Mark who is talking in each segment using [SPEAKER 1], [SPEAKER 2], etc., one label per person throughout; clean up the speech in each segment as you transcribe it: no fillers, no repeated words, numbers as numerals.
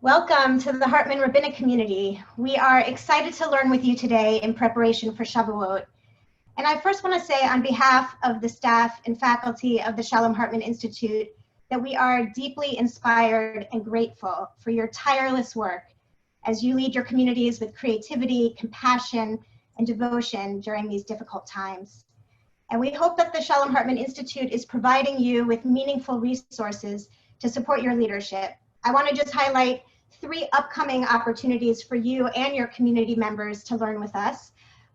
[SPEAKER 1] Welcome to the Hartman Rabbinic community. We are excited to learn with you today in preparation for Shavuot. And I first want to say on behalf of the staff and faculty of the Shalom Hartman Institute that we are deeply inspired and grateful for your tireless work as you lead your communities with creativity, compassion, and devotion during these difficult times. And we hope that the Shalom Hartman Institute is providing you with meaningful resources to support your leadership. I want to just highlight 3 upcoming opportunities for you and your community members to learn with us.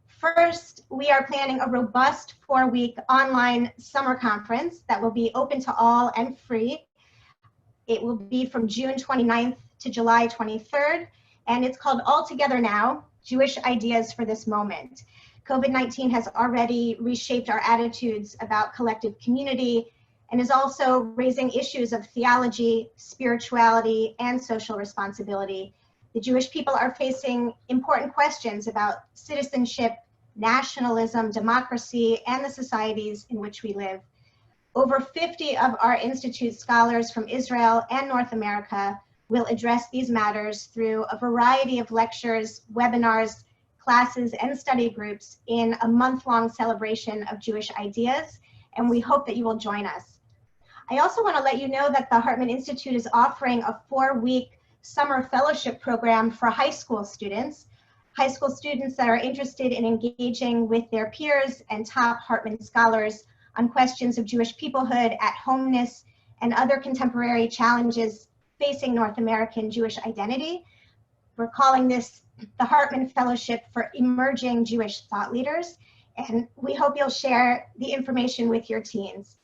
[SPEAKER 1] First, we are planning a robust 4-week online summer conference that will be open to all and free. It will be from June 29th to July 23rd, and it's called All Together Now, Jewish Ideas for This Moment. COVID-19 has already reshaped our attitudes about collective community and is also raising issues of theology, spirituality, and social responsibility. The Jewish people are facing important questions about citizenship, nationalism, democracy, and the societies in which we live. Over 50 of our Institute scholars from Israel and North America will address these matters through a variety of lectures, webinars, classes, and study groups in a month-long celebration of Jewish ideas, and we hope that you will join us. I also want to let you know that the Hartman Institute is offering a 4-week summer fellowship program for high school students that are interested in engaging with their peers and top Hartman scholars on questions of Jewish peoplehood, at-homeness, and other contemporary challenges facing North American Jewish identity. We're calling this the Hartman Fellowship for Emerging Jewish Thought Leaders, and we hope you'll share the information with your teens.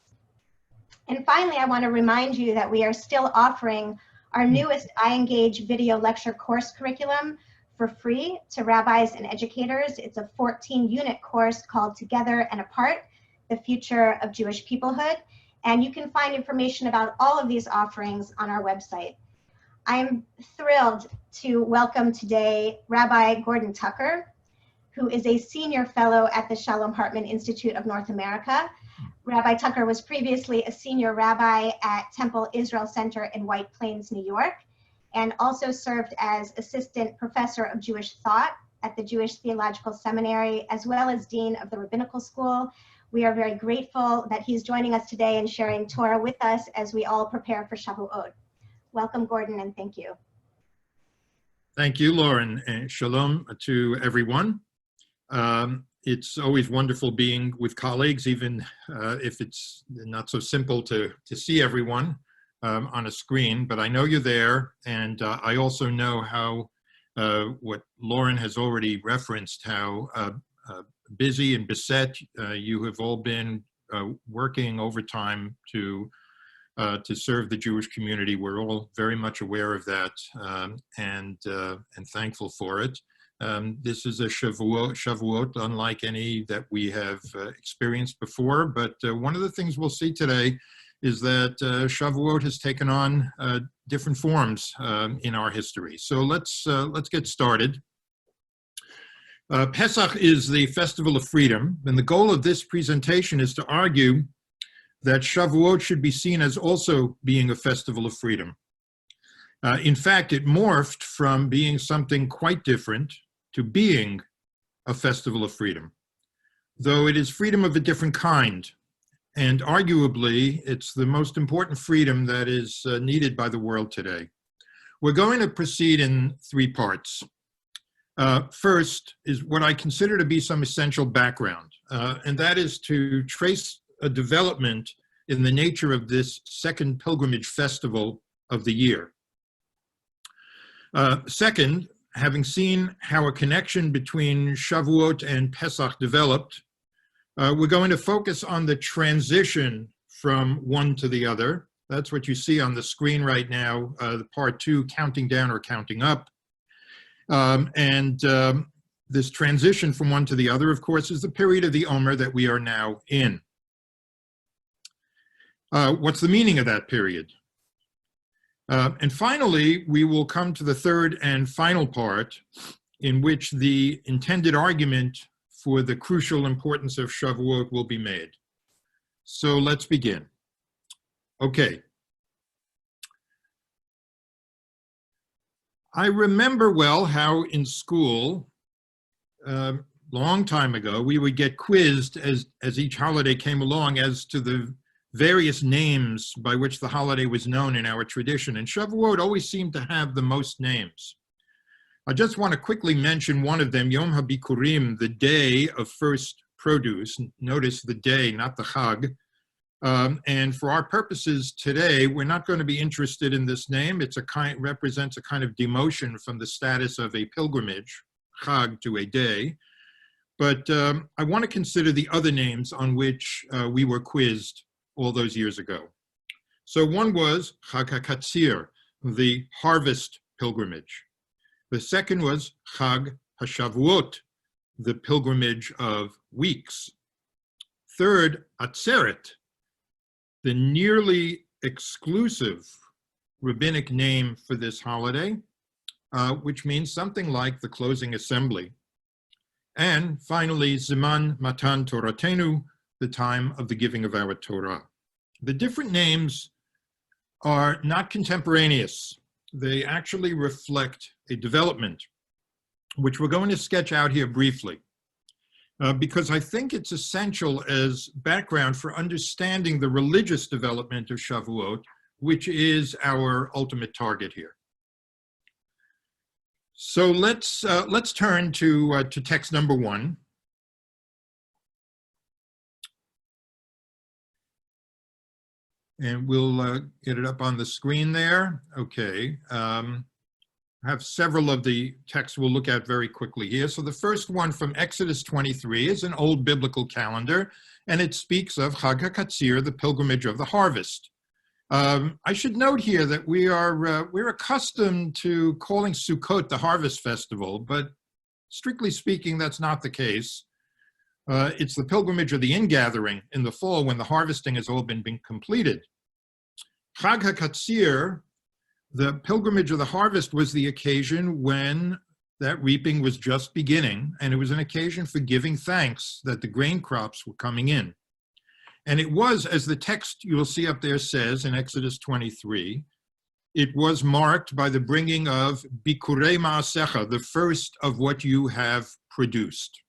[SPEAKER 1] And finally, I want to remind you that we are still offering our newest iEngage video lecture course curriculum for free to rabbis and educators. It's a 14-unit course called Together and Apart, The Future of Jewish Peoplehood. And you can find information about all of these offerings on our website. I'm thrilled to welcome today Rabbi Gordon Tucker, who is a senior fellow at the Shalom Hartman Institute of North America. Rabbi Tucker was previously a senior rabbi at Temple Israel Center in White Plains, New York, and also served as assistant professor of Jewish thought at the Jewish Theological Seminary, as well as dean of the Rabbinical School. We are very grateful that he's joining us today and sharing Torah with us as we all prepare for Shavuot. Welcome, Gordon, and thank you.
[SPEAKER 2] Thank you, Lauren, and shalom to everyone. It's always wonderful being with colleagues, even if it's not so simple to see everyone on a screen, but I know you're there, and I also know how, what Lauren has already referenced, how busy and beset you have all been working overtime to serve the Jewish community. We're all very much aware of that and thankful for it. This is a Shavuot unlike any that we have experienced before, but one of the things we'll see today is that Shavuot has taken on different forms in our history. So let's get started. Pesach is the festival of freedom, and the goal of this presentation is to argue that Shavuot should be seen as also being a festival of freedom. In fact, it morphed from being something quite different to being a festival of freedom, though it is freedom of a different kind. And arguably, it's the most important freedom that is needed by the world today. We're going to proceed in 3 parts. First is what I consider to be some essential background, and that is to trace a development in the nature of this second pilgrimage festival of the year. Second, having seen how a connection between Shavuot and Pesach developed, we're going to focus on the transition from one to the other. That's what you see on the screen right now, the part 2, counting down or counting up. This transition from one to the other, of course, is the period of the Omer that we are now in. What's the meaning of that period? And finally, we will come to the third and final part, in which the intended argument for the crucial importance of Shavuot will be made. So let's begin. Okay. I remember well how in school, long time ago, we would get quizzed as each holiday came along as to the various names by which the holiday was known in our tradition. And Shavuot always seemed to have the most names. I just want to quickly mention one of them, Yom HaBikurim, the day of first produce. Notice the day, not the Chag. And for our purposes today, we're not going to be interested in this name. Represents a kind of demotion from the status of a pilgrimage, Chag, to a day. But I want to consider the other names on which we were quizzed all those years ago. So one was Chag HaKatzir, the harvest pilgrimage. The second was Chag HaShavuot, the pilgrimage of weeks. Third, Atzeret, the nearly exclusive rabbinic name for this holiday, which means something like the closing assembly. And finally, Ziman Matan Toratenu, the time of the giving of our Torah. The different names are not contemporaneous. They actually reflect a development, which we're going to sketch out here briefly, because I think it's essential as background for understanding the religious development of Shavuot, which is our ultimate target here. So let's turn to text number 1. And we'll get it up on the screen there. Okay. I have several of the texts we'll look at very quickly here. So the first one from Exodus 23 is an old biblical calendar, and it speaks of Chag HaKatzir, the pilgrimage of the harvest. I should note here that we're accustomed to calling Sukkot the harvest festival, but strictly speaking, that's not the case. It's the pilgrimage of the ingathering in the fall when the harvesting has all been completed. Chag HaKatzir, the pilgrimage of the harvest, was the occasion when that reaping was just beginning, and it was an occasion for giving thanks that the grain crops were coming in. And it was, as the text you'll see up there says in Exodus 23, it was marked by the bringing of Bikurei Ma'asecha, the first of what you have produced.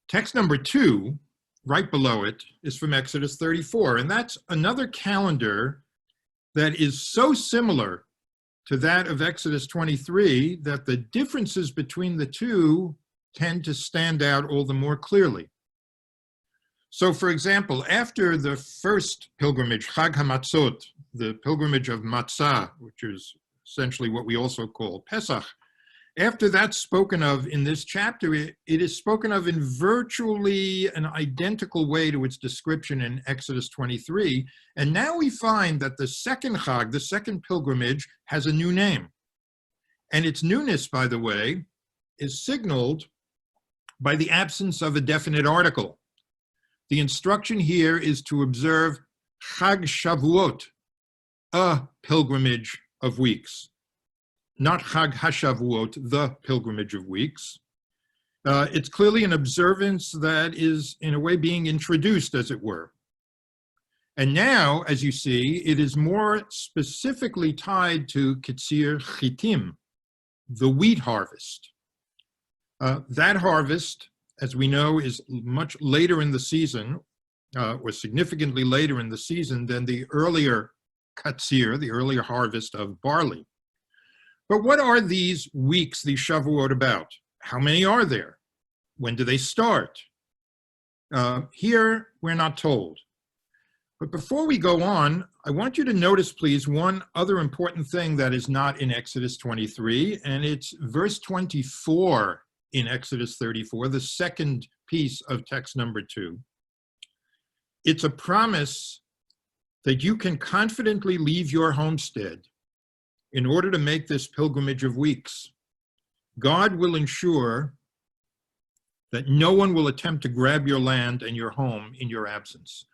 [SPEAKER 2] Text number 2, right below it, is from Exodus 34, and that's another calendar that is so similar to that of Exodus 23 that the differences between the two tend to stand out all the more clearly. So, for example, after the first pilgrimage, Chag HaMatzot, the pilgrimage of Matzah, which is essentially what we also call Pesach, after that's spoken of in this chapter, it is spoken of in virtually an identical way to its description in Exodus 23. And now we find that the second Chag, the second pilgrimage, has a new name. And its newness, by the way, is signaled by the absence of a definite article. The instruction here is to observe Chag Shavuot, a pilgrimage of weeks. Not Chag HaShavuot, the pilgrimage of weeks. It's clearly an observance that is, in a way, being introduced, as it were. And now, as you see, it is more specifically tied to Ketzir Chitim, the wheat harvest. That harvest, as we know, is much later in the season, or significantly later in the season than the earlier Katzir, the earlier harvest of barley. But what are these weeks, these Shavuot, about? How many are there? When do they start? Here, we're not told. But before we go on, I want you to notice, please, one other important thing that is not in Exodus 23, and it's verse 24 in Exodus 34, the second piece of text number 2. It's a promise that you can confidently leave your homestead in order to make this pilgrimage of weeks. God will ensure that no one will attempt to grab your land and your home in your absence.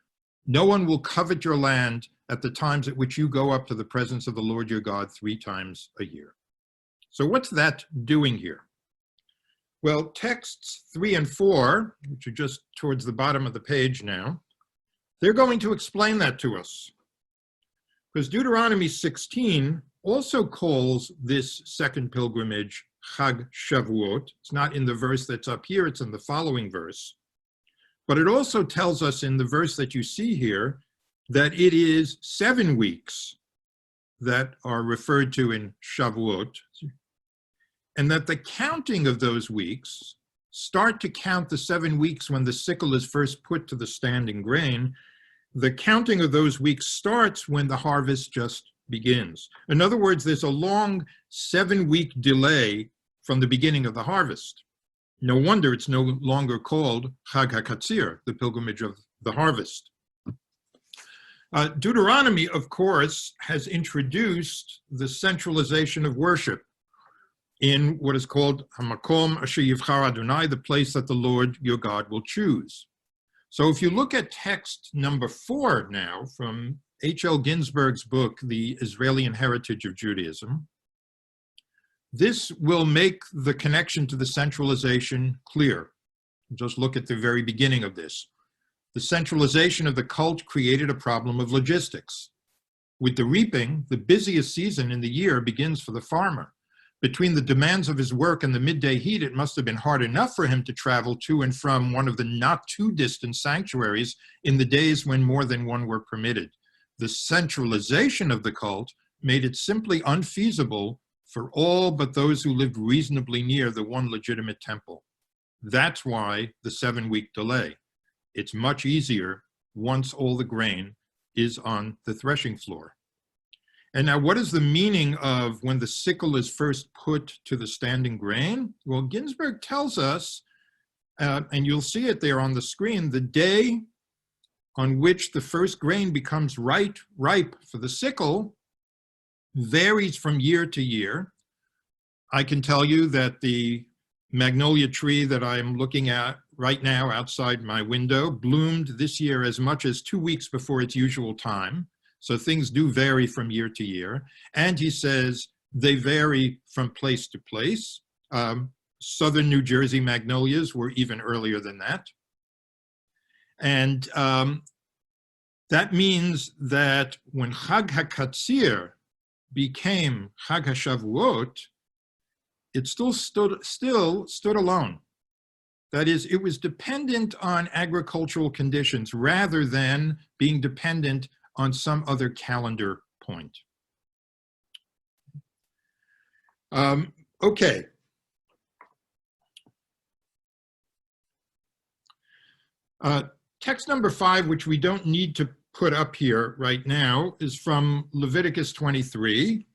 [SPEAKER 2] No one will covet your land at the times at which you go up to the presence of the Lord your God 3 times a year. So what's that doing here? Well, texts 3 and 4, which are just towards the bottom of the page now, they're going to explain that to us. Because Deuteronomy 16 also calls this second pilgrimage Chag Shavuot. It's not in the verse that's up here, it's in the following verse. But it also tells us in the verse that you see here that it is 7 weeks that are referred to in Shavuot, and that the counting of those weeks start to count the 7 weeks when the sickle is first put to the standing grain. The counting of those weeks starts when the harvest just begins. In other words, there's a long 7-week delay from the beginning of the harvest. No wonder it's no longer called Chag HaKatzir, the pilgrimage of the harvest. Deuteronomy, of course, has introduced the centralization of worship in what is called Hamakom Asher Yivchar Adonai, the place that the Lord your God will choose. So if you look at text number 4 now from H.L. Ginsberg's book, The Israeli Heritage of Judaism, this will make the connection to the centralization clear. Just look at the very beginning of this. The centralization of the cult created a problem of logistics. With the reaping, the busiest season in the year begins for the farmer. Between the demands of his work and the midday heat, it must have been hard enough for him to travel to and from one of the not too distant sanctuaries in the days when more than one were permitted. The centralization of the cult made it simply unfeasible for all but those who lived reasonably near the one legitimate temple. That's why the 7-week delay. It's much easier once all the grain is on the threshing floor. And now, what is the meaning of when the sickle is first put to the standing grain? Well, Ginsberg tells us, and you'll see it there on the screen, the day on which the first grain becomes ripe for the sickle varies from year to year. I can tell you that the magnolia tree that I'm looking at right now outside my window bloomed this year as much as 2 weeks before its usual time. So things do vary from year to year. And he says they vary from place to place. Southern New Jersey magnolias were even earlier than that. And that means that when Chag HaKatzir became Chag HaShavuot, it still stood alone. That is, it was dependent on agricultural conditions rather than being dependent on some other calendar point. Okay. Text number 5, which we don't need to put up here right now, is from Leviticus 23,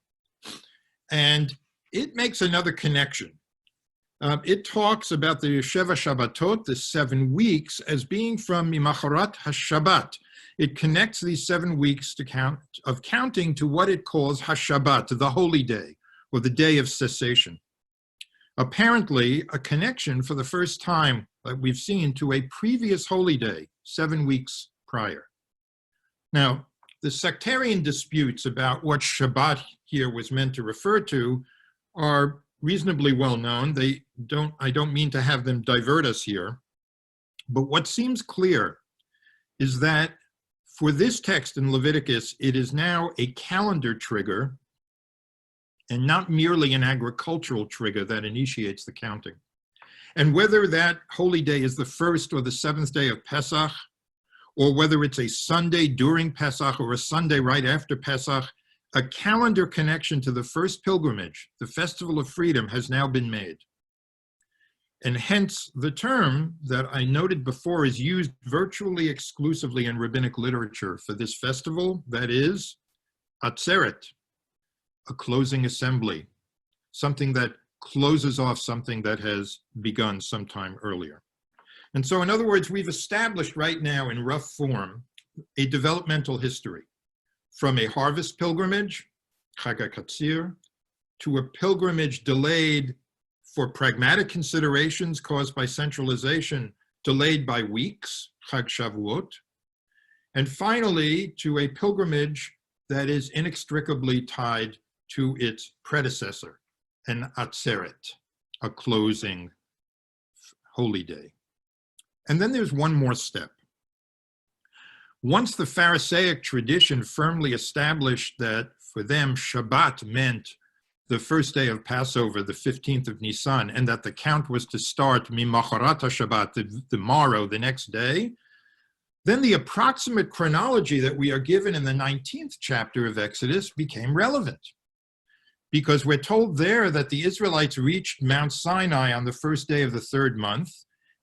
[SPEAKER 2] and it makes another connection. It talks about the Sheva Shabbatot, the 7 weeks, as being from Mimacharat HaShabbat. It connects these 7 weeks of counting to what it calls HaShabbat, the holy day, or the day of cessation. Apparently, a connection for the first time that we've seen to a previous holy day, 7 weeks prior. Now, the sectarian disputes about what Shabbat here was meant to refer to are reasonably well known. I don't mean to have them divert us here, but what seems clear is that for this text in Leviticus, it is now a calendar trigger and not merely an agricultural trigger that initiates the counting. And whether that holy day is the 1st or the 7th day of Pesach, or whether it's a Sunday during Pesach or a Sunday right after Pesach, a calendar connection to the first pilgrimage, the Festival of Freedom, has now been made. And hence the term that I noted before is used virtually exclusively in rabbinic literature for this festival, that is Atzeret, a closing assembly, something that closes off something that has begun sometime earlier. And so in other words, we've established right now in rough form a developmental history from a harvest pilgrimage, Chag HaKatzir, to a pilgrimage delayed for pragmatic considerations caused by centralization, delayed by weeks, Chag Shavuot, and finally to a pilgrimage that is inextricably tied to its predecessor, an Atzeret, a closing holy day. And then there's one more step. Once the Pharisaic tradition firmly established that for them, Shabbat meant the first day of Passover, the 15th of Nisan, and that the count was to start Mimacharata Shabbat, the morrow, the next day, then the approximate chronology that we are given in the 19th chapter of Exodus became relevant. Because we're told there that the Israelites reached Mount Sinai on the first day of the third month.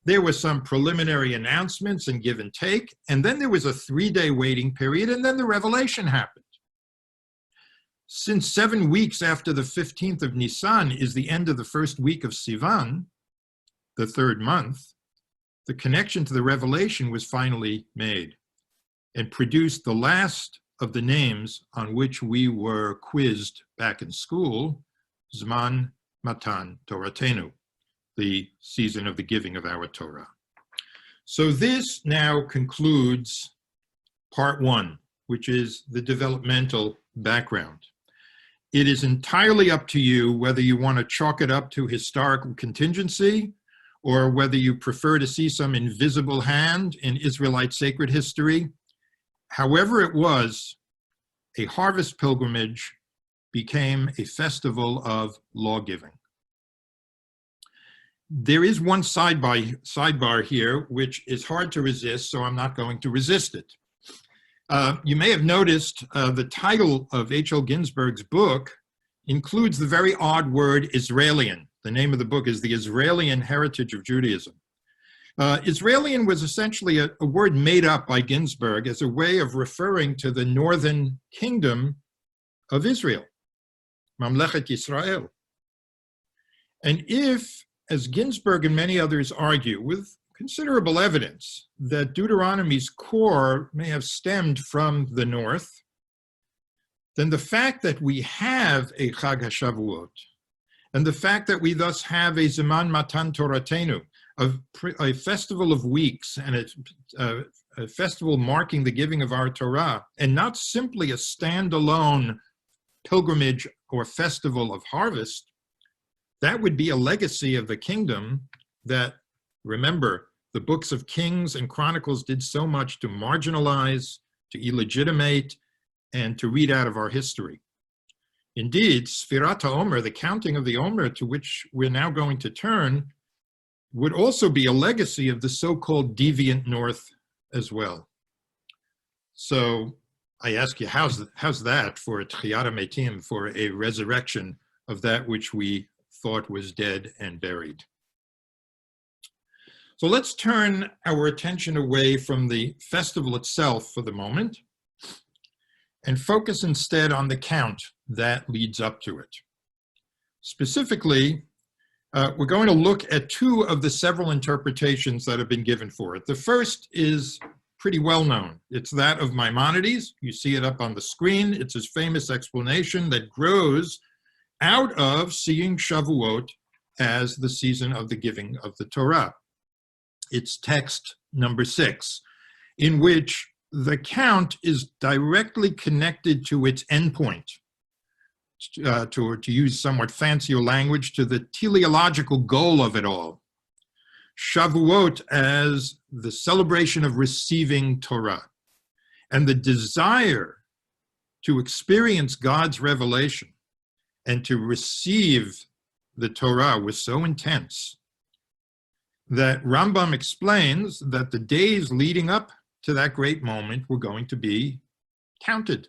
[SPEAKER 2] There were some preliminary announcements and give and take, and then there was a 3-day waiting period, and then the revelation happened. Since 7 weeks after the 15th of Nisan is the end of the first week of Sivan, the third month, the connection to the revelation was finally made and produced the last of the names on which we were quizzed back in school, Zman Matan Toratenu, the season of the giving of our Torah. So this now concludes part 1, which is the developmental background. It is entirely up to you whether you want to chalk it up to historical contingency or whether you prefer to see some invisible hand in Israelite sacred history. However it was, a harvest pilgrimage became a festival of lawgiving. There is one sidebar here, which is hard to resist, so I'm not going to resist it. You may have noticed the title of H.L. Ginsburg's book includes the very odd word Israelian. The name of the book is The Israelian Heritage of Judaism. Israelian was essentially a word made up by Ginsburg as a way of referring to the northern kingdom of Israel, Mamlechet Yisrael. And if, as Ginsburg and many others argue, with considerable evidence, that Deuteronomy's core may have stemmed from the north, then the fact that we have a Chag HaShavuot, and the fact that we thus have a Zman Matan Toratenu, a festival of weeks and a festival marking the giving of our Torah, and not simply a standalone pilgrimage or festival of harvest, that would be a legacy of the kingdom that, remember, the books of Kings and Chronicles did so much to marginalize, to illegitimate, and to read out of our history. Indeed, Sfirat HaOmer, the counting of the Omer to which we're now going to turn, would also be a legacy of the so-called deviant North as well. So I ask you, how's that for a Tchiyat HaMetim, for a resurrection of that which we thought was dead and buried? So let's turn our attention away from the festival itself for the moment and focus instead on the count that leads up to it. Specifically, we're going to look at 2 of the several interpretations that have been given for it. The first is pretty well known. It's that of Maimonides. You see it up on the screen. It's his famous explanation that grows out of seeing Shavuot as the season of the giving of the Torah. It's text number 6, in which the count is directly connected to its endpoint, to use somewhat fancier language, to the teleological goal of it all. Shavuot as the celebration of receiving Torah, and the desire to experience God's revelation and to receive the Torah was so intense that Rambam explains that the days leading up to that great moment were going to be counted.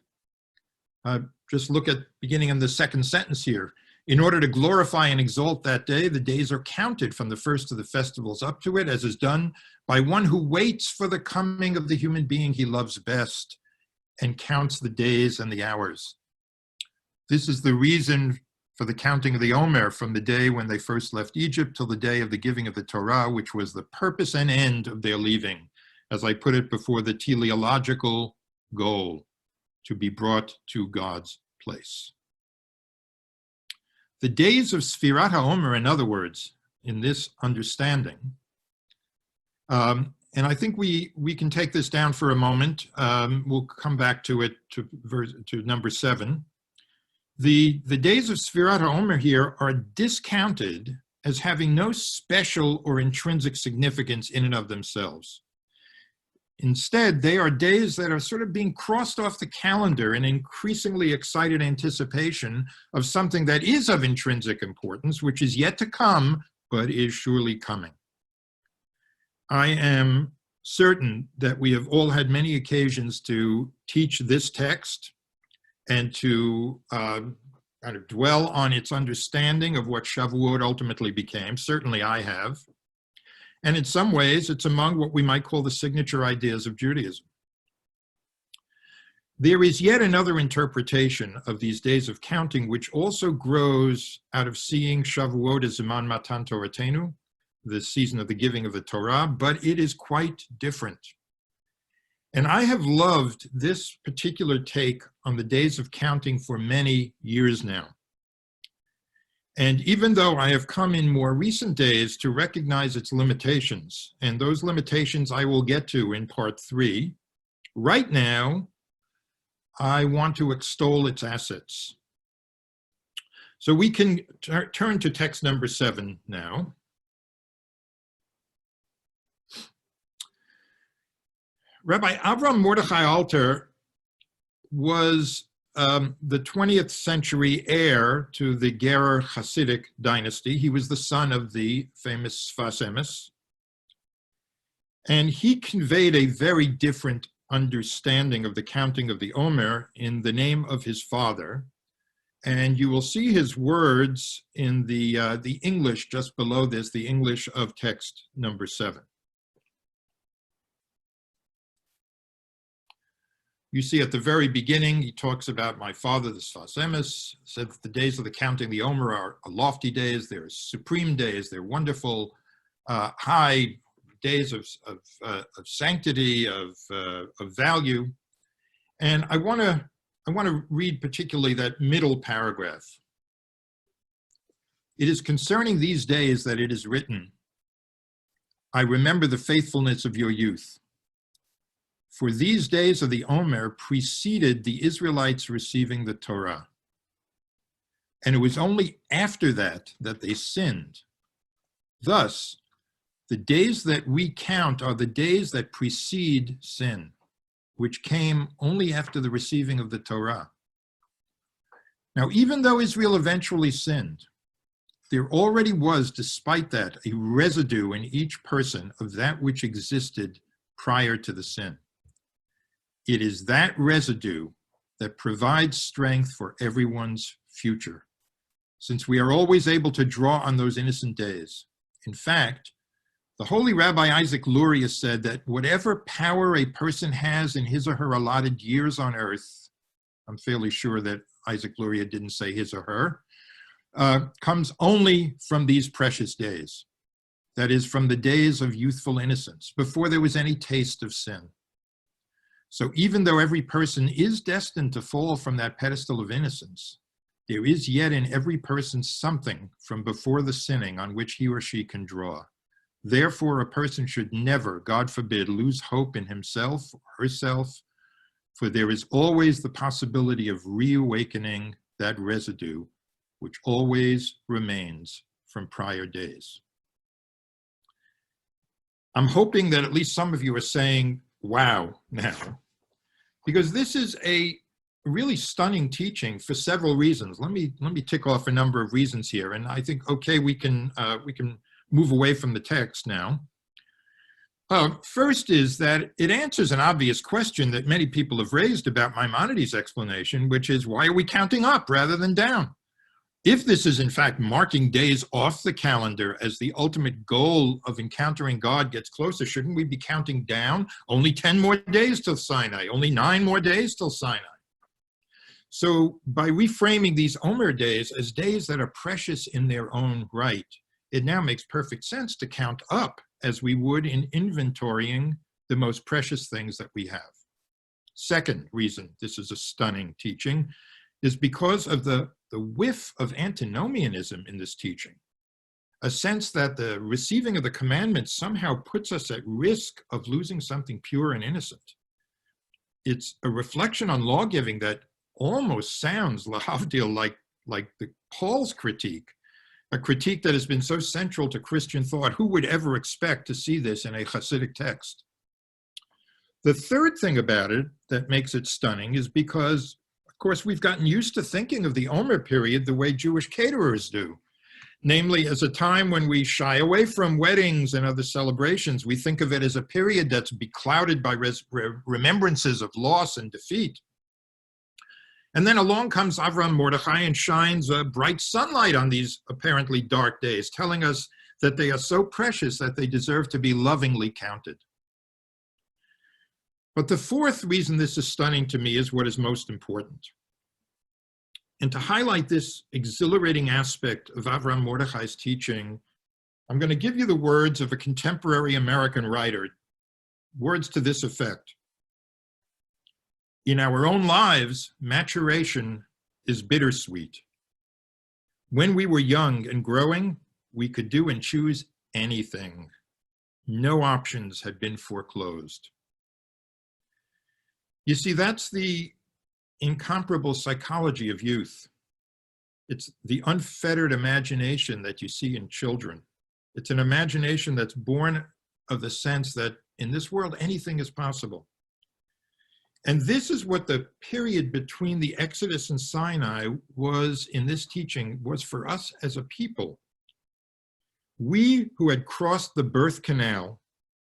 [SPEAKER 2] Just look at beginning in the second sentence here. In order to glorify and exalt that day, the days are counted from the first of the festivals up to it, as is done by one who waits for the coming of the human being he loves best and counts the days and the hours. This is the reason for the counting of the Omer from the day when they first left Egypt till the day of the giving of the Torah, which was the purpose and end of their leaving, as I put it before, the teleological goal, to be brought to God's place. The days of Sfirat HaOmer, in other words, in this understanding, and I think we can take this down for a moment. We'll come back to it, to number 7. The days of Sfirat HaOmer here are discounted as having no special or intrinsic significance in and of themselves. Instead, they are days that are sort of being crossed off the calendar in increasingly excited anticipation of something that is of intrinsic importance, which is yet to come, but is surely coming. I am certain that we have all had many occasions to teach this text and to kind of dwell on its understanding of what Shavuot ultimately became. Certainly I have. And in some ways, it's among what we might call the signature ideas of Judaism. There is yet another interpretation of these days of counting, which also grows out of seeing Shavuot as Ziman Matan Toratenu, the season of the giving of the Torah, but it is quite different. And I have loved this particular take on the days of counting for many years now. And even though I have come in more recent days to recognize its limitations, and those limitations I will get to in part 3, right now, I want to extol its assets. So we can turn to text number 7 now. Rabbi Avram Mordechai Alter was the 20th century heir to the Gerer Hasidic dynasty. He was the son of the famous Sfas Emes. And he conveyed a very different understanding of the counting of the Omer in the name of his father. And you will see his words in the English just below this, the English of text number 7. You see at the very beginning, he talks about my father, the Sfas Emes, said that the days of the counting the Omer are lofty days, they're supreme days, they're wonderful, high days of sanctity, of value. And I want to read particularly that middle paragraph. It is concerning these days that it is written, I remember the faithfulness of your youth. For these days of the Omer preceded the Israelites receiving the Torah. And it was only after that that they sinned. Thus, the days that we count are the days that precede sin, which came only after the receiving of the Torah. Now, even though Israel eventually sinned, there already was, despite that, a residue in each person of that which existed prior to the sin. It is that residue that provides strength for everyone's future, since we are always able to draw on those innocent days. In fact, the holy Rabbi Isaac Luria said that whatever power a person has in his or her allotted years on earth, I'm fairly sure that Isaac Luria didn't say his or her, comes only from these precious days. That is, from the days of youthful innocence, before there was any taste of sin. So even though every person is destined to fall from that pedestal of innocence, there is yet in every person something from before the sinning on which he or she can draw. Therefore, a person should never, God forbid, lose hope in himself or herself, for there is always the possibility of reawakening that residue, which always remains from prior days. I'm hoping that at least some of you are saying, wow, now, because this is a really stunning teaching for several reasons. Let me tick off a number of reasons here, and I think, okay, we can move away from the text now. First is that it answers an obvious question that many people have raised about Maimonides' explanation, which is, why are we counting up rather than down? If this is in fact marking days off the calendar as the ultimate goal of encountering God gets closer, shouldn't we be counting down? Only 10 more days till Sinai, only 9 more days till Sinai. So by reframing these Omer days as days that are precious in their own right, it now makes perfect sense to count up as we would in inventorying the most precious things that we have. Second reason this is a stunning teaching is because of the whiff of antinomianism in this teaching, a sense that the receiving of the commandments somehow puts us at risk of losing something pure and innocent. It's a reflection on lawgiving that almost sounds, lahavdil, like the Paul's critique, a critique that has been so central to Christian thought. Who would ever expect to see this in a Hasidic text? The third thing about it that makes it stunning is because, of course, we've gotten used to thinking of the Omer period the way Jewish caterers do, namely as a time when we shy away from weddings and other celebrations. We think of it as a period that's beclouded by remembrances of loss and defeat. And then along comes Avram Mordechai and shines a bright sunlight on these apparently dark days, telling us that they are so precious that they deserve to be lovingly counted. But the fourth reason this is stunning to me is what is most important. And to highlight this exhilarating aspect of Avram Mordechai's teaching, I'm going to give you the words of a contemporary American writer, words to this effect. In our own lives, maturation is bittersweet. When we were young and growing, we could do and choose anything. No options had been foreclosed. You see, that's the incomparable psychology of youth. It's the unfettered imagination that you see in children. It's an imagination that's born of the sense that in this world, anything is possible. And this is what the period between the Exodus and Sinai was in this teaching, was for us as a people. We who had crossed the birth canal,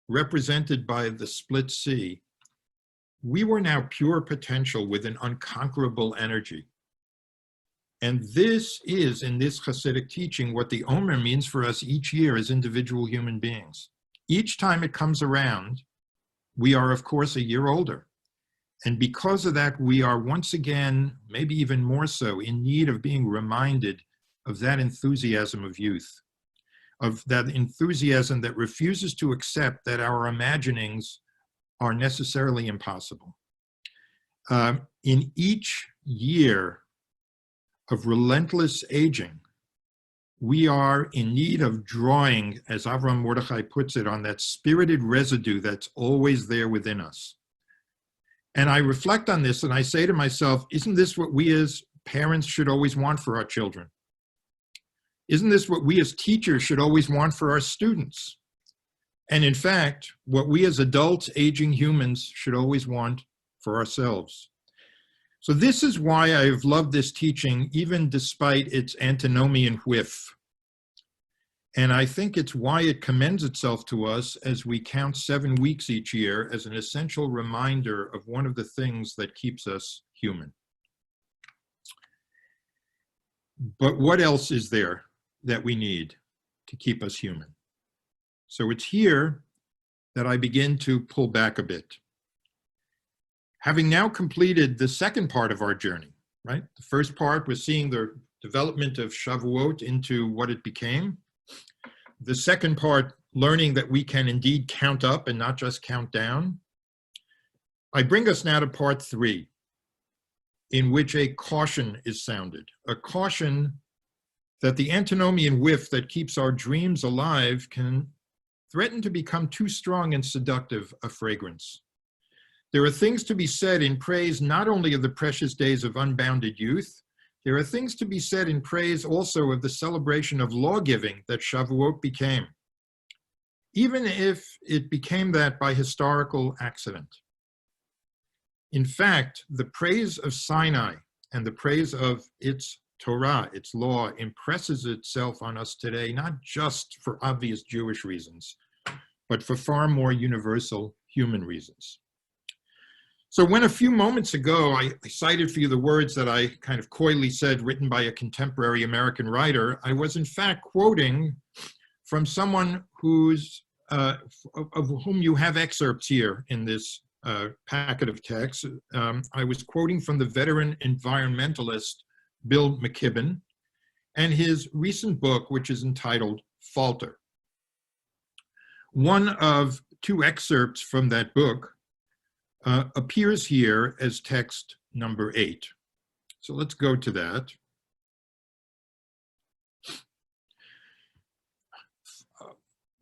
[SPEAKER 2] represented by the split sea, we were now pure potential with an unconquerable energy. And this is, in this Hasidic teaching, what the Omer means for us each year as individual human beings. Each time it comes around, we are, of course, a year older. And because of that, we are once again, maybe even more so, in need of being reminded of that enthusiasm of youth, of that enthusiasm that refuses to accept that our imaginings are necessarily impossible. In each year of relentless aging, we are in need of drawing, as Avram Mordechai puts it, on that spirited residue that's always there within us. And I reflect on this and I say to myself, isn't this what we as parents should always want for our children? Isn't this what we as teachers should always want for our students? And in fact, what we as adults, aging humans, should always want for ourselves. So this is why I've loved this teaching, even despite its antinomian whiff. And I think it's why it commends itself to us as we count 7 weeks each year as an essential reminder of one of the things that keeps us human. But what else is there that we need to keep us human? So it's here that I begin to pull back a bit. Having now completed the second part of our journey, right? The first part was seeing the development of Shavuot into what it became. The second part, learning that we can indeed count up and not just count down. I bring us now to part 3, in which a caution is sounded, a caution that the antinomian whiff that keeps our dreams alive can threaten to become too strong and seductive a fragrance. There are things to be said in praise not only of the precious days of unbounded youth, there are things to be said in praise also of the celebration of law-giving that Shavuot became, even if it became that by historical accident. In fact, the praise of Sinai and the praise of its Torah, its law, impresses itself on us today, not just for obvious Jewish reasons, but for far more universal human reasons. So when a few moments ago, I cited for you the words that I kind of coyly said, written by a contemporary American writer, I was in fact quoting from someone who's, of whom you have excerpts here in this packet of texts. I was quoting from the veteran environmentalist, Bill McKibben, and his recent book, which is entitled Falter. One of 2 excerpts from that book appears here as text number 8. So let's go to that.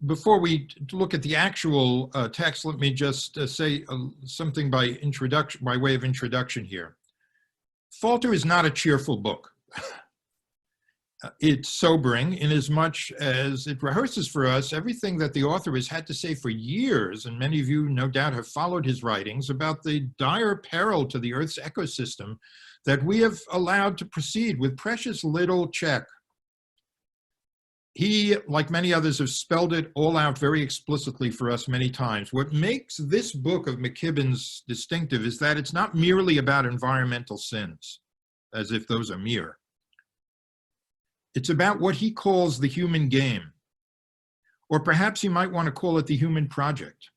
[SPEAKER 2] Before we look at the actual text, let me just say something by way of introduction here. Falter is not a cheerful book. It's sobering in as much as it rehearses for us everything that the author has had to say for years, and many of you no doubt have followed his writings about the dire peril to the Earth's ecosystem that we have allowed to proceed with precious little check. He, like many others, have spelled it all out very explicitly for us many times. What makes this book of McKibben's distinctive is that it's not merely about environmental sins, as if those are mere. It's about what he calls the human game, or perhaps you might want to call it the human project,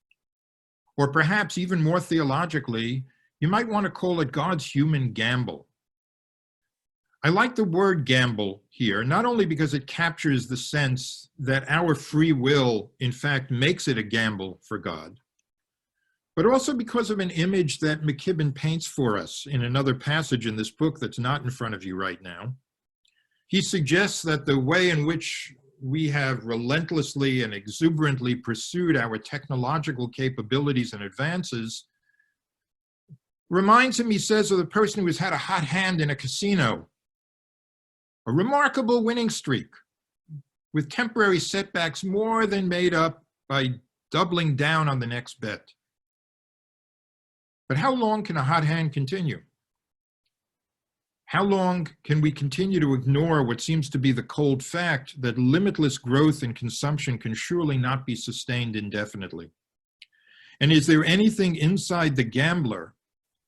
[SPEAKER 2] or perhaps even more theologically, you might want to call it God's human gamble. I like the word gamble here, not only because it captures the sense that our free will, in fact, makes it a gamble for God, but also because of an image that McKibben paints for us in another passage in this book that's not in front of you right now. He suggests that the way in which we have relentlessly and exuberantly pursued our technological capabilities and advances reminds him, he says, of the person who has had a hot hand in a casino, a remarkable winning streak, with temporary setbacks more than made up by doubling down on the next bet. But how long can a hot hand continue? How long can we continue to ignore what seems to be the cold fact that limitless growth and consumption can surely not be sustained indefinitely? And is there anything inside the gambler,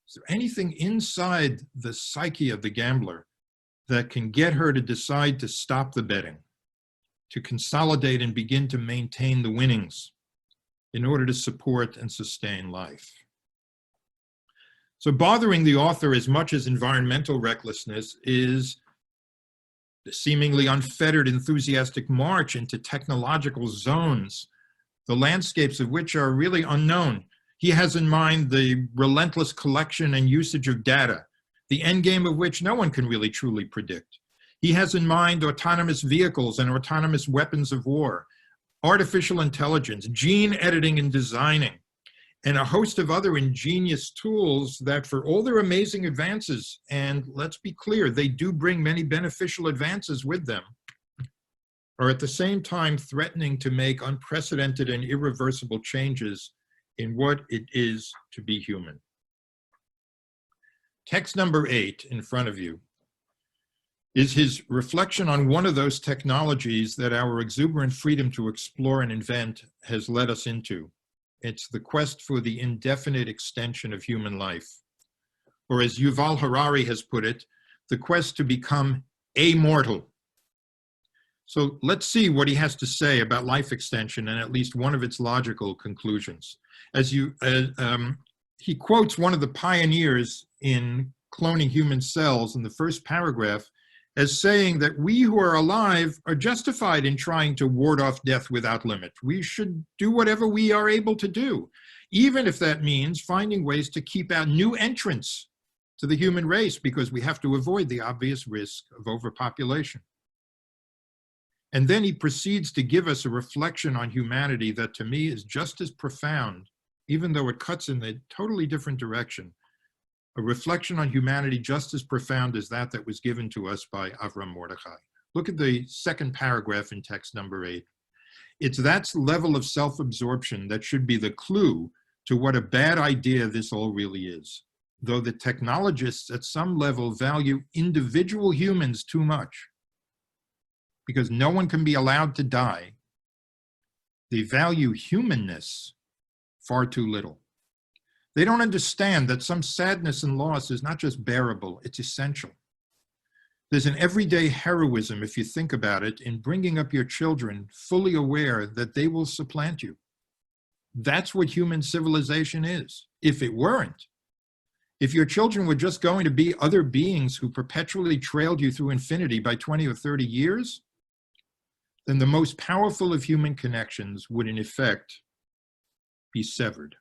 [SPEAKER 2] is there anything inside the psyche of the gambler that can get her to decide to stop the betting, to consolidate and begin to maintain the winnings in order to support and sustain life? So bothering the author as much as environmental recklessness is the seemingly unfettered enthusiastic march into technological zones, the landscapes of which are really unknown. He has in mind the relentless collection and usage of data, the endgame of which no one can really truly predict. He has in mind autonomous vehicles and autonomous weapons of war, artificial intelligence, gene editing and designing, and a host of other ingenious tools that, for all their amazing advances, and let's be clear, they do bring many beneficial advances with them, are at the same time threatening to make unprecedented and irreversible changes in what it is to be human. Text number 8 in front of you is his reflection on one of those technologies that our exuberant freedom to explore and invent has led us into. It's the quest for the indefinite extension of human life. Or as Yuval Harari has put it, the quest to become amortal. So let's see what he has to say about life extension and at least one of its logical conclusions. He quotes one of the pioneers in cloning human cells in the first paragraph as saying that we who are alive are justified in trying to ward off death without limit. We should do whatever we are able to do, even if that means finding ways to keep out new entrants to the human race because we have to avoid the obvious risk of overpopulation. And then he proceeds to give us a reflection on humanity that to me is just as profound, even though it cuts in a totally different direction. A reflection on humanity just as profound as that was given to us by Avram Mordechai. Look at the second paragraph in text number 8. It's that level of self-absorption that should be the clue to what a bad idea this all really is. Though the technologists at some level value individual humans too much, because no one can be allowed to die, they value humanness far too little. They don't understand that some sadness and loss is not just bearable, it's essential. There's an everyday heroism, if you think about it, in bringing up your children fully aware that they will supplant you. That's what human civilization is. If it weren't, if your children were just going to be other beings who perpetually trailed you through infinity by 20 or 30 years, then the most powerful of human connections would in effect be severed.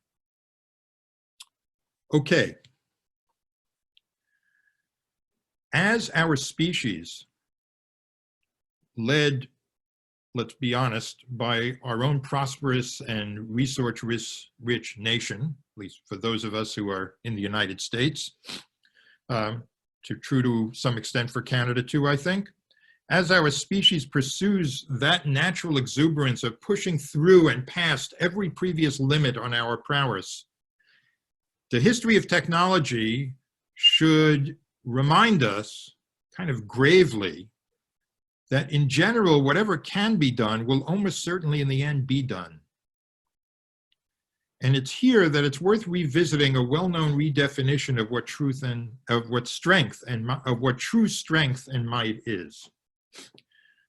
[SPEAKER 2] Okay. As our species, led, let's be honest, by our own prosperous and resource-rich nation, at least for those of us who are in the United States, true to some extent for Canada too, I think, As our species pursues that natural exuberance of pushing through and past every previous limit on our prowess, the history of technology should remind us, kind of gravely, that in general, whatever can be done will almost certainly in the end be done. And it's here that it's worth revisiting a well-known redefinition of what truth and of what strength and of what true strength and might is.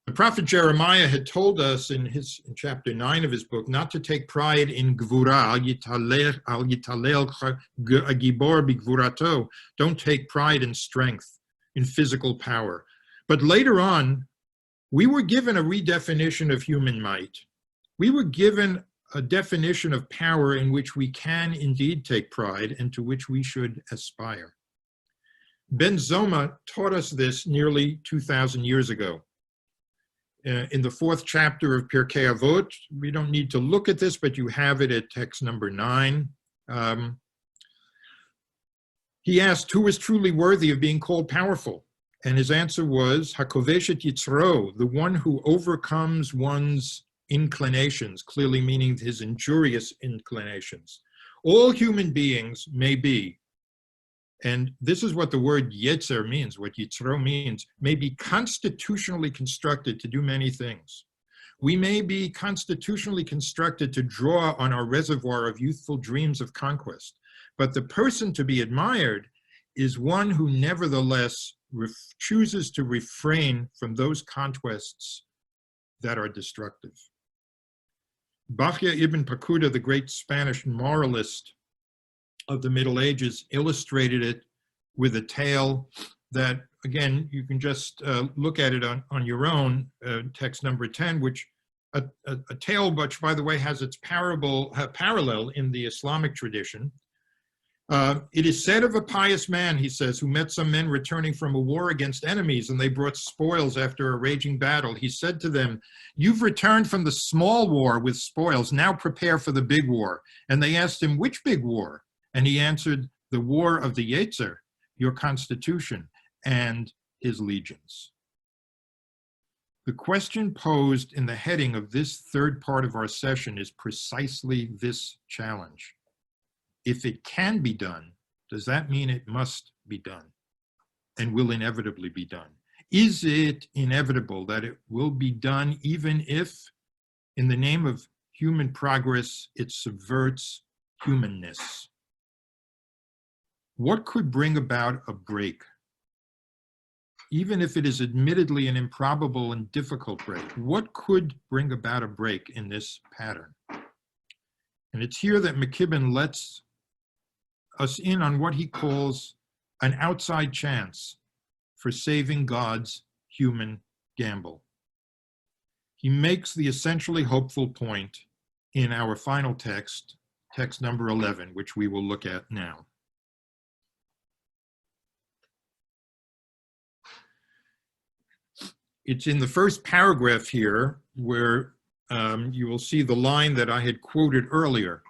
[SPEAKER 2] The prophet Jeremiah had told us in chapter 9 of his book not to take pride in gvura, al yitalel gibor bigvurato. Don't take pride in strength, in physical power. But later on, we were given a redefinition of human might. We were given a definition of power in which we can indeed take pride and to which we should aspire. Ben Zoma taught us this nearly 2,000 years ago. In the 4th chapter of Pirkei Avot, we don't need to look at this, but you have it at text number 9. He asked, who is truly worthy of being called powerful? And his answer was, Hakovesh et Yitzro, the one who overcomes one's inclinations, clearly meaning his injurious inclinations. All human beings may be, and this is what the word yetzer means, what yitzro means, may be constitutionally constructed to do many things. We may be constitutionally constructed to draw on our reservoir of youthful dreams of conquest, but the person to be admired is one who nevertheless chooses to refrain from those conquests that are destructive. Bachya ibn Pacuda, the great Spanish moralist of the Middle Ages, illustrated it with a tale that, again, you can just look at it on your own, text number 10, which a tale which, by the way, has its parallel in the Islamic tradition. It is said of a pious man, he says, who met some men returning from a war against enemies, and they brought spoils after a raging battle. He said to them, you've returned from the small war with spoils, now prepare for the big war. And they asked him, which big war? And he answered, the war of the Yetzer, your constitution, and his legions. The question posed in the heading of this third part of our session is precisely this challenge. If it can be done, does that mean it must be done and will inevitably be done? Is it inevitable that it will be done even if, in the name of human progress, it subverts humanness? What could bring about a break? Even if it is admittedly an improbable and difficult break, what could bring about a break in this pattern? And it's here that McKibben lets us in on what he calls an outside chance for saving God's human gamble. He makes the essentially hopeful point in our final text, text number 11, which we will look at now. It's in the first paragraph here where you will see the line that I had quoted earlier,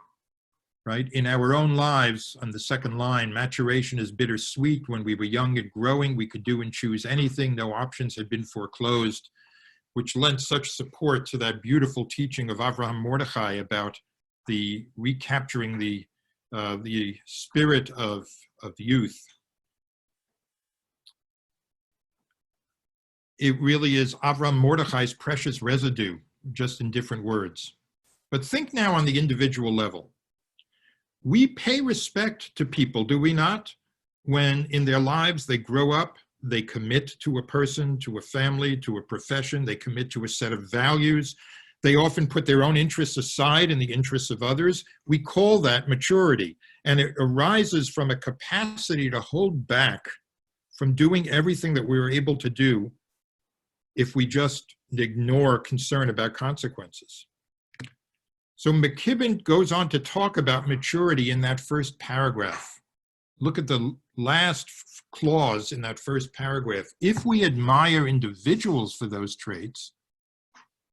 [SPEAKER 2] right? In our own lives, on the second line, maturation is bittersweet. When we were young and growing, we could do and choose anything. No options had been foreclosed, which lent such support to that beautiful teaching of Avraham Mordechai about the recapturing the spirit of youth. It really is Avraham Mordechai's precious residue, just in different words. But think now on the individual level. We pay respect to people, do we not? When in their lives they grow up, they commit to a person, to a family, to a profession, they commit to a set of values. They often put their own interests aside in the interests of others. We call that maturity, and it arises from a capacity to hold back from doing everything that we were able to do if we just ignore concern about consequences. So McKibben goes on to talk about maturity in that first paragraph. Look at the last clause in that first paragraph. If we admire individuals for those traits,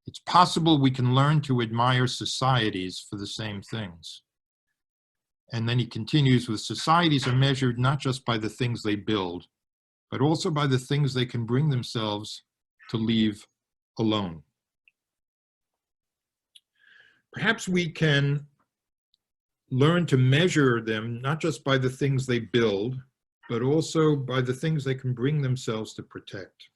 [SPEAKER 2] it's possible we can learn to admire societies for the same things. And then he continues with, societies are measured not just by the things they build, but also by the things they can bring themselves to leave alone. Perhaps we can learn to measure them not just by the things they build, but also by the things they can bring themselves to protect.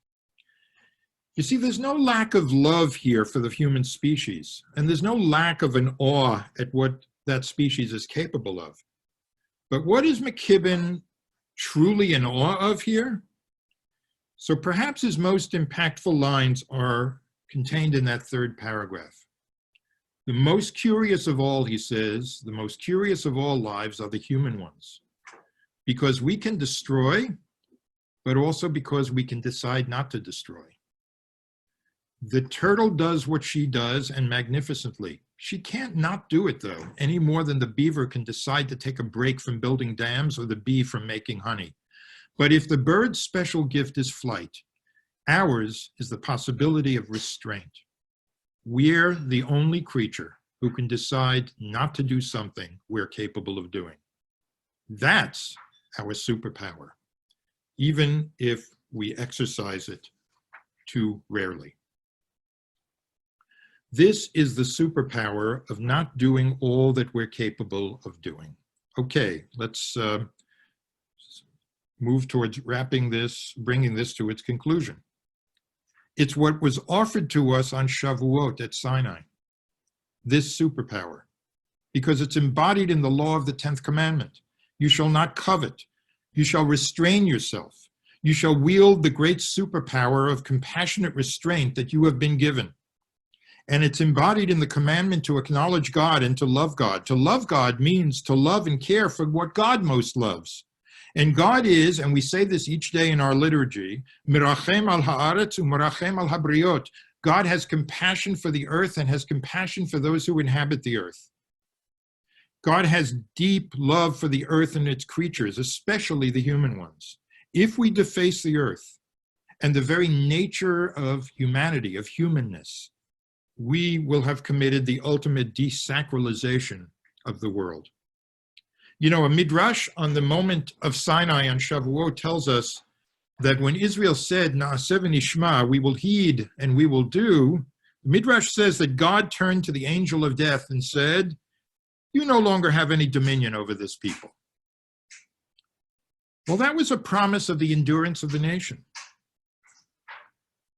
[SPEAKER 2] You see, there's no lack of love here for the human species, and there's no lack of an awe at what that species is capable of. But what is McKibben truly in awe of here? So perhaps his most impactful lines are contained in that third paragraph. The most curious of all, he says, the most curious of all lives are the human ones, because we can destroy, but also because we can decide not to destroy. The turtle does what she does, and magnificently. She can't not do it, though, any more than the beaver can decide to take a break from building dams or the bee from making honey. But if the bird's special gift is flight, ours is the possibility of restraint. We're the only creature who can decide not to do something we're capable of doing. That's our superpower, even if we exercise it too rarely. This is the superpower of not doing all that we're capable of doing. Okay, let's move towards wrapping this, bringing this to its conclusion. It's what was offered to us on Shavuot at Sinai, this superpower, because it's embodied in the law of the 10th commandment. You shall not covet. You shall restrain yourself. You shall wield the great superpower of compassionate restraint that you have been given. And it's embodied in the commandment to acknowledge God and to love God. To love God means to love and care for what God most loves. And God is, and we say this each day in our liturgy, mirachem al haaretz u'mirachem al habriot. God has compassion for the earth and has compassion for those who inhabit the earth. God has deep love for the earth and its creatures, especially the human ones. If we deface the earth and the very nature of humanity, of humanness, we will have committed the ultimate desacralization of the world. You know, a midrash on the moment of Sinai on Shavuot tells us that when Israel said, Na'aseh v'nishma, we will heed and we will do, the midrash says that God turned to the angel of death and said, you no longer have any dominion over this people. Well, that was a promise of the endurance of the nation.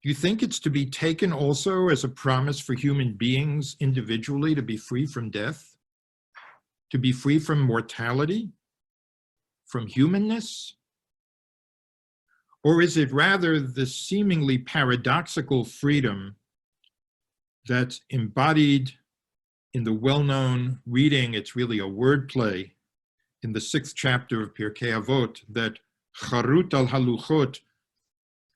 [SPEAKER 2] Do you think it's to be taken also as a promise for human beings individually to be free from death? To be free from mortality, from humanness? Or is it rather the seemingly paradoxical freedom that's embodied in the well-known reading, it's really a wordplay, in the 6th chapter of Pirkei Avot, that charut al haluchot,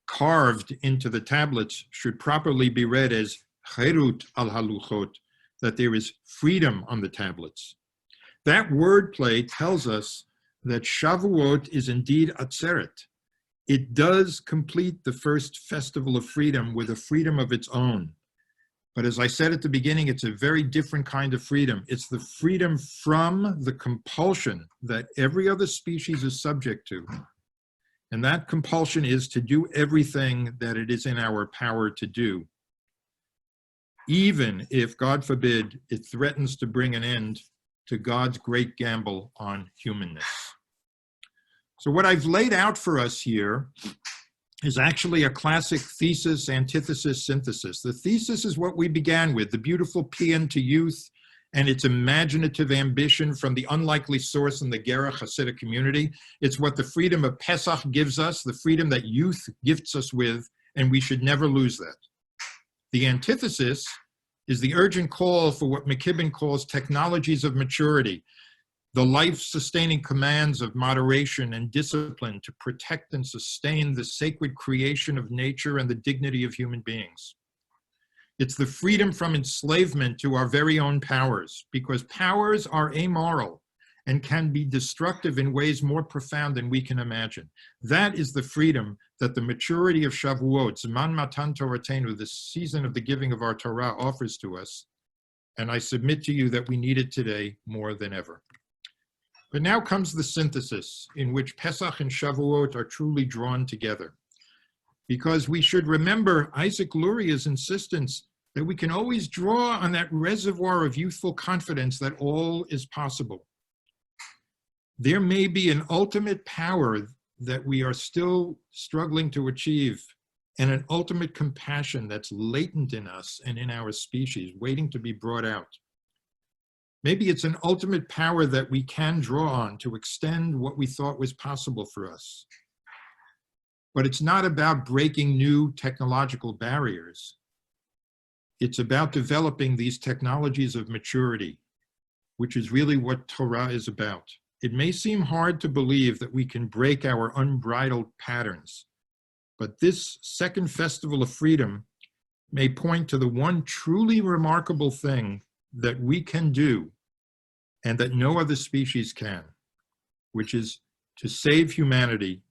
[SPEAKER 2] carved into the tablets, should properly be read as cherut al haluchot, that there is freedom on the tablets. That wordplay tells us that Shavuot is indeed Atzeret. It does complete the first festival of freedom with a freedom of its own. But as I said at the beginning, it's a very different kind of freedom. It's the freedom from the compulsion that every other species is subject to. And that compulsion is to do everything that it is in our power to do, even if, God forbid, it threatens to bring an end to God's great gamble on humanness. So what I've laid out for us here is actually a classic thesis, antithesis, synthesis. The thesis is what we began with, the beautiful paean to youth and its imaginative ambition from the unlikely source in the Gera Hasidic community. It's what the freedom of Pesach gives us, the freedom that youth gifts us with, and we should never lose that. The antithesis is the urgent call for what McKibben calls technologies of maturity, the life-sustaining commands of moderation and discipline to protect and sustain the sacred creation of nature and the dignity of human beings. It's the freedom from enslavement to our very own powers, because powers are amoral and can be destructive in ways more profound than we can imagine. That is the freedom that the maturity of Shavuot, Zman Matan Toratenu, the season of the giving of our Torah, offers to us. And I submit to you that we need it today more than ever. But now comes the synthesis in which Pesach and Shavuot are truly drawn together. because we should remember Isaac Luria's insistence that we can always draw on that reservoir of youthful confidence that all is possible. There may be an ultimate power that we are still struggling to achieve, and an ultimate compassion that's latent in us and in our species, waiting to be brought out. Maybe it's an ultimate power that we can draw on to extend what we thought was possible for us. But it's not about breaking new technological barriers. It's about developing these technologies of maturity, which is really what Torah is about. It may seem hard to believe that we can break our unbridled patterns, but this second festival of freedom may point to the one truly remarkable thing that we can do and that no other species can, which is to save humanity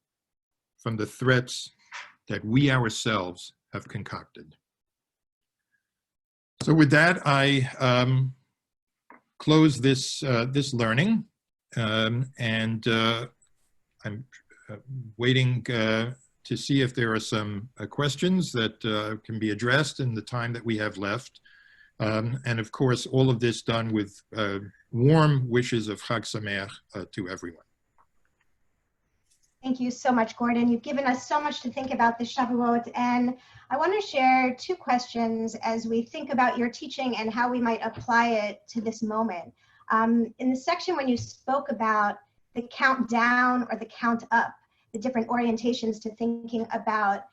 [SPEAKER 2] from the threats that we ourselves have concocted. So with that, I close this learning, and I'm waiting to see if there are some questions that can be addressed in the time that we have left. And of course, all of this done with warm wishes of Chag Sameach to everyone.
[SPEAKER 1] Thank you so much, Gordon. You've given us so much to think about this Shavuot, and I want to share two questions as we think about your teaching and how we might apply it to this moment. In the section when you spoke about the count down or the count up, the different orientations to thinking about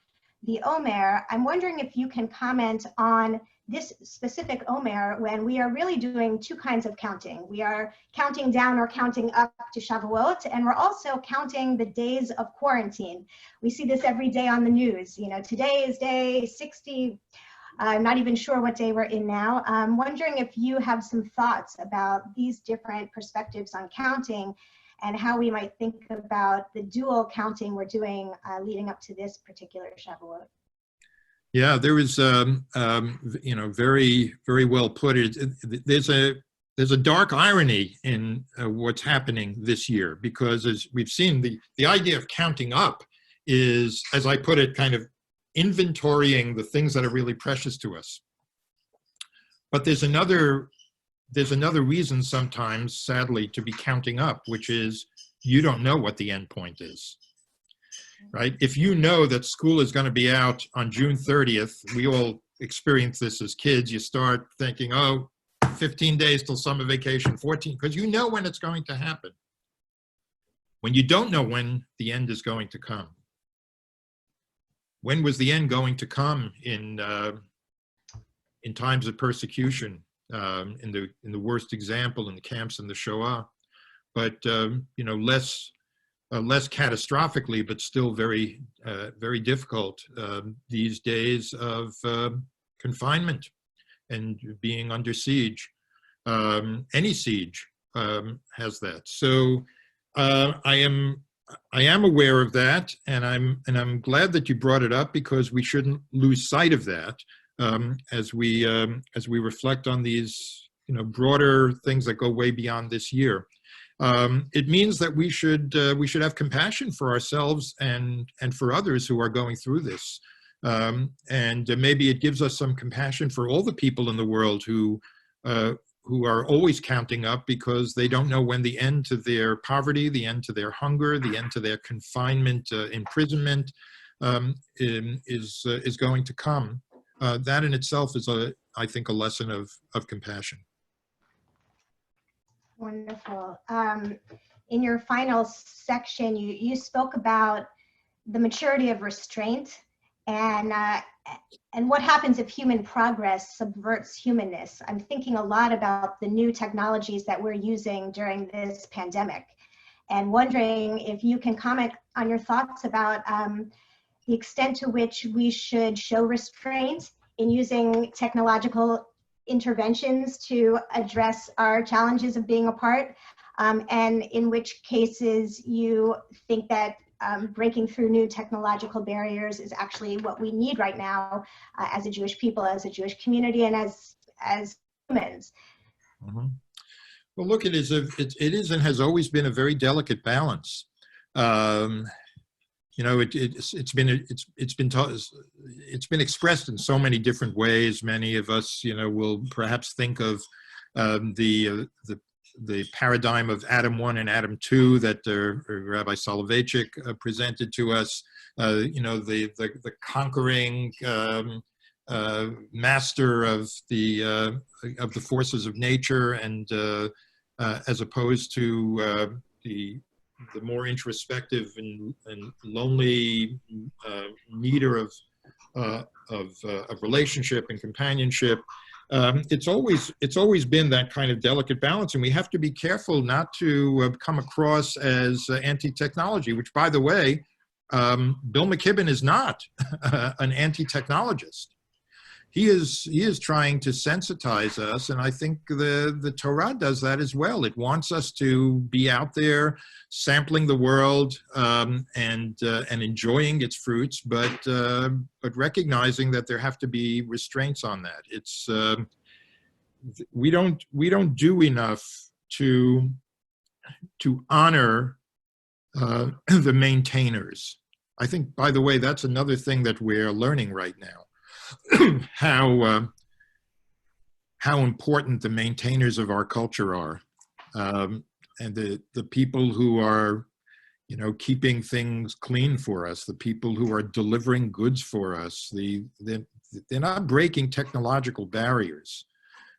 [SPEAKER 1] the Omer, I'm wondering if you can comment on this specific Omer when we are really doing two kinds of counting. We are counting down or counting up to Shavuot, and we're also counting the days of quarantine. We see this every day on the news. You know, today is day 60. I'm not even sure what day we're in now. I'm wondering if you have some thoughts about these different perspectives on counting and how we might think about the dual counting we're doing leading up to this particular Shavuot.
[SPEAKER 2] Yeah, there is, you know, very, very well put. There's a dark irony in what's happening this year, because as we've seen, the idea of counting up is, as I put it, kind of inventorying the things that are really precious to us. But there's another reason sometimes, sadly, to be counting up, which is you don't know what the end point is. Right? If you know that school is going to be out on June 30th, we all experience this as kids, you start thinking, oh, 15 days till summer vacation, 14, because you know when it's going to happen. When you don't know when the end is going to come. When was the end going to come in times of persecution, in the worst example, in the camps in the Shoah? But, you know, less catastrophically, but still very, very difficult these days of confinement and being under siege. Any siege has that. So I am aware of that, and I'm glad that you brought it up, because we shouldn't lose sight of that as we reflect on these, you know, broader things that go way beyond this year. It means that we should have compassion for ourselves and for others who are going through this. And maybe it gives us some compassion for all the people in the world who are always counting up, because they don't know when the end to their poverty, the end to their hunger, the end to their confinement, imprisonment is going to come. That in itself is, I think, a lesson of compassion.
[SPEAKER 1] Wonderful. In your final section, you spoke about the maturity of restraint and what happens if human progress subverts humanness. I'm thinking a lot about the new technologies that we're using during this pandemic, and wondering if you can comment on your thoughts about the extent to which we should show restraint in using technological interventions to address our challenges of being apart, and in which cases you think that breaking through new technological barriers is actually what we need right now as a Jewish people, as a Jewish community, and as humans.
[SPEAKER 2] Mm-hmm. Well, look, it is and has always been a very delicate balance. it's been expressed in so many different ways. Many of us, will perhaps think of the paradigm of Adam 1 and Adam 2 that Rabbi Soloveitchik presented to us. The conquering master of the forces of nature, and as opposed to the more introspective and lonely meter of relationship and companionship. It's always been that kind of delicate balance, and we have to be careful not to come across as anti-technology. Which, by the way, Bill McKibben is not an anti-technologist. He is trying to sensitize us, and I think the Torah does that as well. It wants us to be out there sampling the world and enjoying its fruits, but recognizing that there have to be restraints on that. It's we don't do enough to honor the maintainers. I think, by the way, that's another thing that we're learning right now. How important the maintainers of our culture are, and the people who are, keeping things clean for us, the people who are delivering goods for us. They're not breaking technological barriers,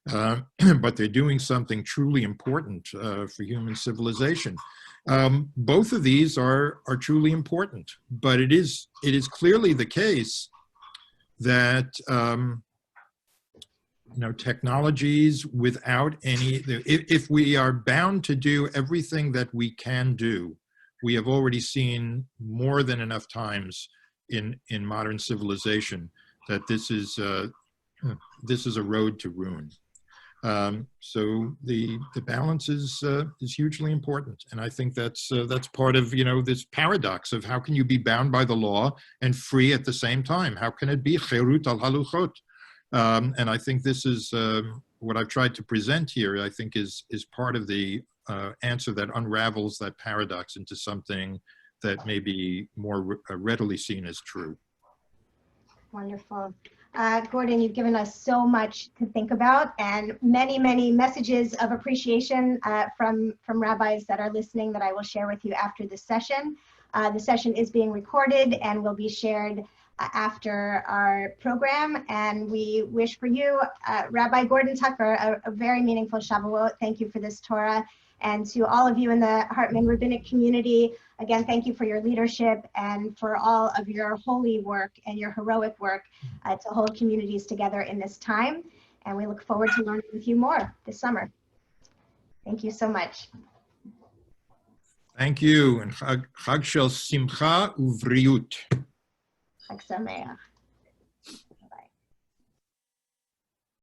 [SPEAKER 2] but they're doing something truly important for human civilization. Both of these are truly important, but it is clearly the case that technologies without any, if we are bound to do everything that we can do, we have already seen more than enough times in modern civilization that this is a road to ruin. So the balance is hugely important, and I think that's part of this paradox of how can you be bound by the law and free at the same time? How can it be cherut al haluchot? And I think this is what I've tried to present here. I think is part of the answer that unravels that paradox into something that may be more readily seen as true.
[SPEAKER 1] Wonderful. Gordon, you've given us so much to think about, and many, many messages of appreciation from rabbis that are listening that I will share with you after this session. The session is being recorded and will be shared after our program, and we wish for you, Rabbi Gordon Tucker, a very meaningful Shavuot. Thank you for this Torah. And to all of you in the Hartman Rabbinic community, again, thank you for your leadership and for all of your holy work and your heroic work to hold communities together in this time. And we look forward to learning with you more this summer. Thank you so much.
[SPEAKER 2] Thank you. And Chag shel simcha uvriut.
[SPEAKER 1] Chag sameach.